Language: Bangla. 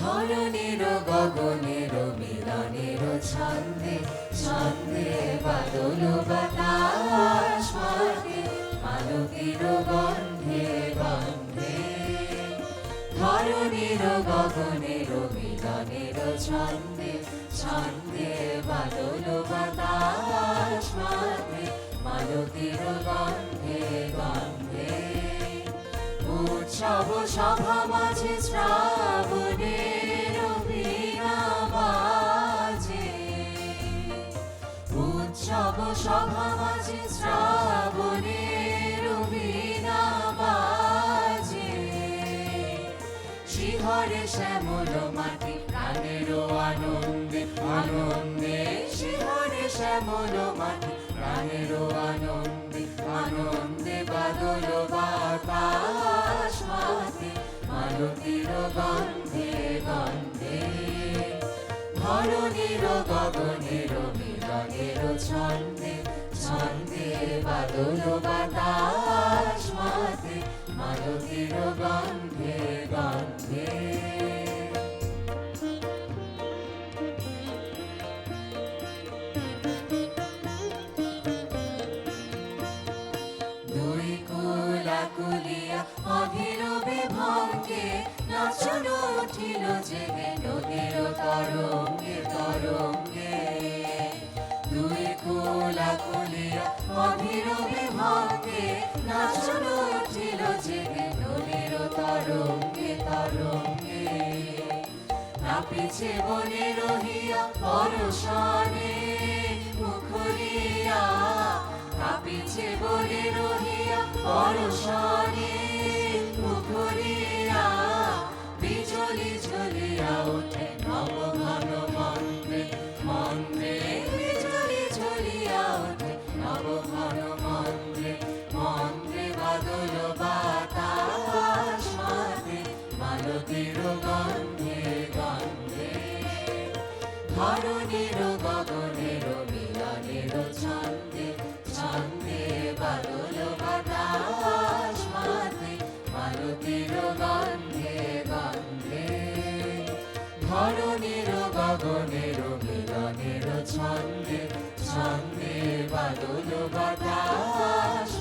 ধরণীর গগনের মিলনের ছন্দে ছন্দে বাদল বাতাস মাঝে মালতীর গন্ধে গন্ধে ধরণীর গগনের মিলনের ছন্দে ছন্দে বাদল বাতাস মাঝে মালতীর গন্ধে গন্ধে উৎসব সভা মাঝে শ্রাবণের বীণা বাজে উৎসব সভা মাঝে শ্রাবণের বীণা বাজে শিহরে শ্যামল মাটি প্রাণের আনন্দে আনন্দে শিহরে শ্যামল মাটি প্রাণের আনন্দে আনন্দে বাদল বাতাস মাঝে মালতীর গন্ধে গন্ধে ধরণীর গগনের মিলনের ছন্দে ছন্দে বাদল বাতাস মাঝে মালতীর গন্ধে গন্ধে কুলিয়া অধীর বিভঙ্গে নাচন উঠিল জেগে নদীর তরঙ্গে তরঙ্গে দুই কুলা কুলিয়া অধীর বিভঙ্গে নাচন উঠিল জেগে নদীর তরঙ্গে তরঙ্গে নাপিছে বনে রহিয়া পরশনে মুখরিয়া নাপিছে বনে রহিয়া পরশনে মুখরিয়া বিজলি ঝুলিয়া ওঠে নবঘন মন্দ্রে মন্দ্রে বিজলি ঝুলিয়া ওঠে নবঘন মন্দ্রে মন্দ্রে বাদল বাতাস মাঝে মালতীর গন্ধে গন্ধে ধরণীর গগনের মিলনের ছন্দে ছন্দে বাদল বাতাস মাঝে মালতীর গন্ধে গন্ধে ধরণীর গগনের মিলনের ছন্দে ছন্দে বাদল বাতাস